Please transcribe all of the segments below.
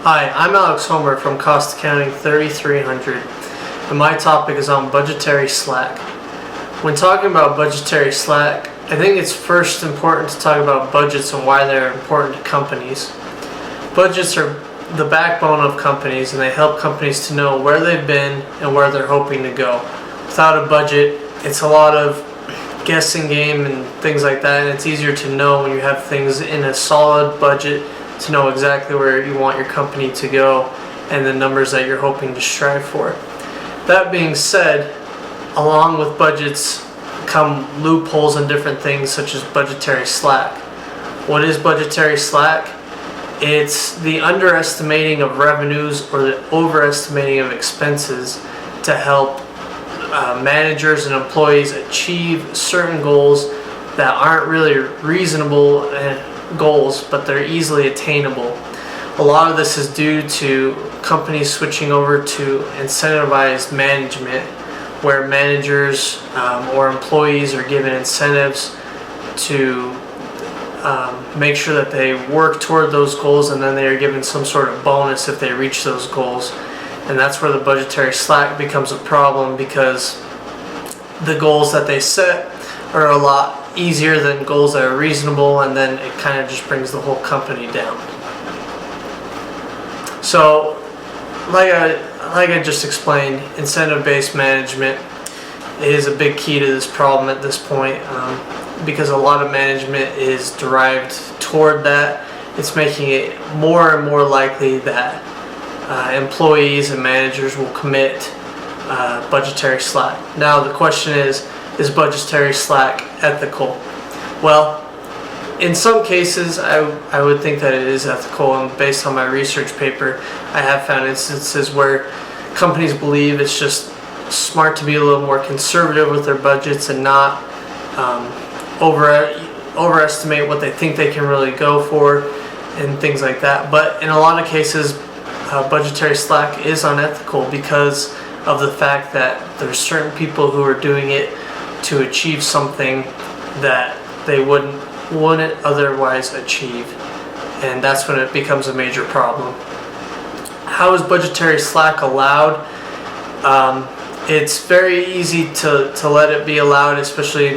Hi, I'm Alex Homer from Cost Accounting 3300, and my topic is on budgetary slack. When talking about budgetary slack, I think it's first important to talk about budgets and why they're important to companies. Budgets are the backbone of companies, and they help companies to know where they've been and where they're hoping to go. Without a budget, it's a lot of guessing game and things like that, and it's easier to know when you have things in a solid budget to know exactly where you want your company to go and the numbers that you're hoping to strive for. That being said, along with budgets come loopholes and different things such as budgetary slack. What is budgetary slack? It's the underestimating of revenues or the overestimating of expenses to help managers and employees achieve certain goals that aren't really reasonable goals, but they're easily attainable. A lot of this is due to companies switching over to incentivized management, where managers or employees are given incentives to make sure that they work toward those goals, and then they are given some sort of bonus if they reach those goals. And that's where the budgetary slack becomes a problem, because the goals that they set are a lot easier than goals that are reasonable, and then it kind of just brings the whole company down. So like I just explained, incentive-based management is a big key to this problem at this point, because a lot of management is derived toward that. It's making it more and more likely that employees and managers will commit budgetary slack. Now the question is budgetary slack ethical? Well, in some cases I would think that it is ethical, and based on my research paper I have found instances where companies believe it's just smart to be a little more conservative with their budgets and not overestimate what they think they can really go for and things like that. But in a lot of cases budgetary slack is unethical because of the fact that there's certain people who are doing it to achieve something that they wouldn't otherwise achieve, and that's when it becomes a major problem. How is budgetary slack allowed? It's very easy to let it be allowed, especially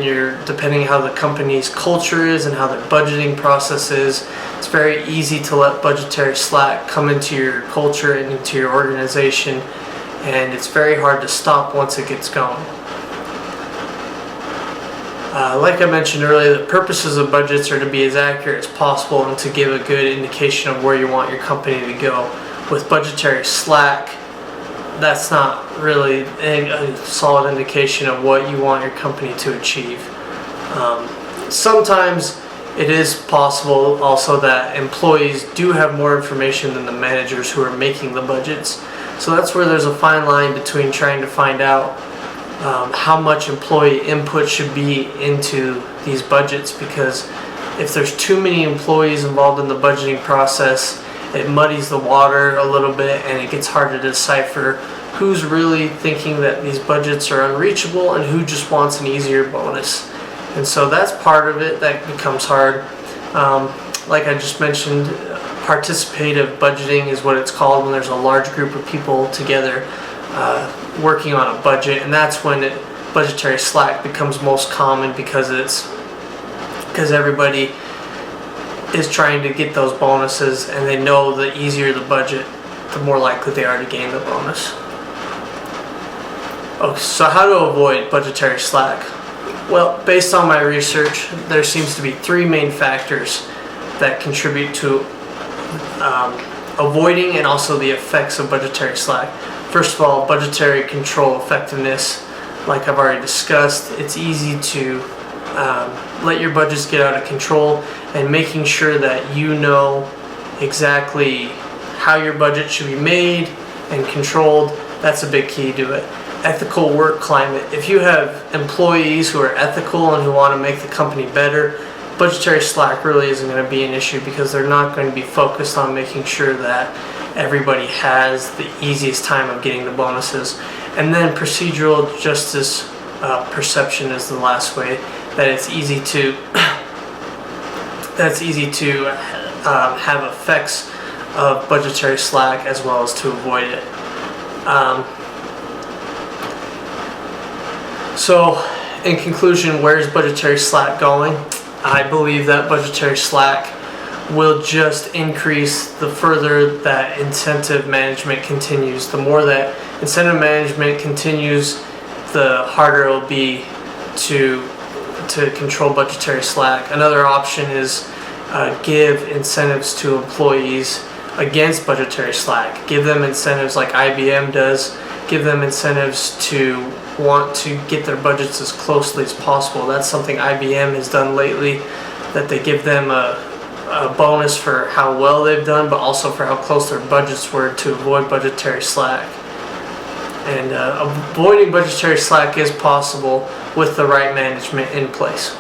depending how the company's culture is and how their budgeting process is. It's very easy to let budgetary slack come into your culture and into your organization, and it's very hard to stop once it gets going. Like I mentioned earlier, the purposes of budgets are to be as accurate as possible and to give a good indication of where you want your company to go. With budgetary slack, that's not really a solid indication of what you want your company to achieve. Sometimes it is possible also that employees do have more information than the managers who are making the budgets. So that's where there's a fine line between trying to find out how much employee input should be into these budgets, because if there's too many employees involved in the budgeting process, it muddies the water a little bit and it gets hard to decipher who's really thinking that these budgets are unreachable and who just wants an easier bonus. And so that's part of it that becomes hard. Like I just mentioned, participative budgeting is what it's called when there's a large group of people together working on a budget, and that's when budgetary slack becomes most common, because everybody is trying to get those bonuses, and they know the easier the budget, the more likely they are to gain the bonus. Okay, so how to avoid budgetary slack? Well, based on my research, there seems to be three main factors that contribute to avoiding and also the effects of budgetary slack. First of all, budgetary control effectiveness. Like I've already discussed, it's easy to let your budgets get out of control, and making sure that you know exactly how your budget should be made and controlled, that's a big key to it. Ethical work climate. If you have employees who are ethical and who want to make the company better, budgetary slack really isn't going to be an issue, because they're not going to be focused on making sure that everybody has the easiest time of getting the bonuses. And then procedural justice perception is the last way, that it's easy to have effects of budgetary slack as well as to avoid it. So in conclusion, where is budgetary slack going? I believe that budgetary slack will just increase the further that incentive management continues. The more that incentive management continues, the harder it will be to control budgetary slack. Another option is give incentives to employees against budgetary slack. Give them incentives like IBM does. Give them incentives to want to get their budgets as closely as possible. That's something IBM has done lately, that they give them a bonus for how well they've done, but also for how close their budgets were to avoid budgetary slack. And avoiding budgetary slack is possible with the right management in place.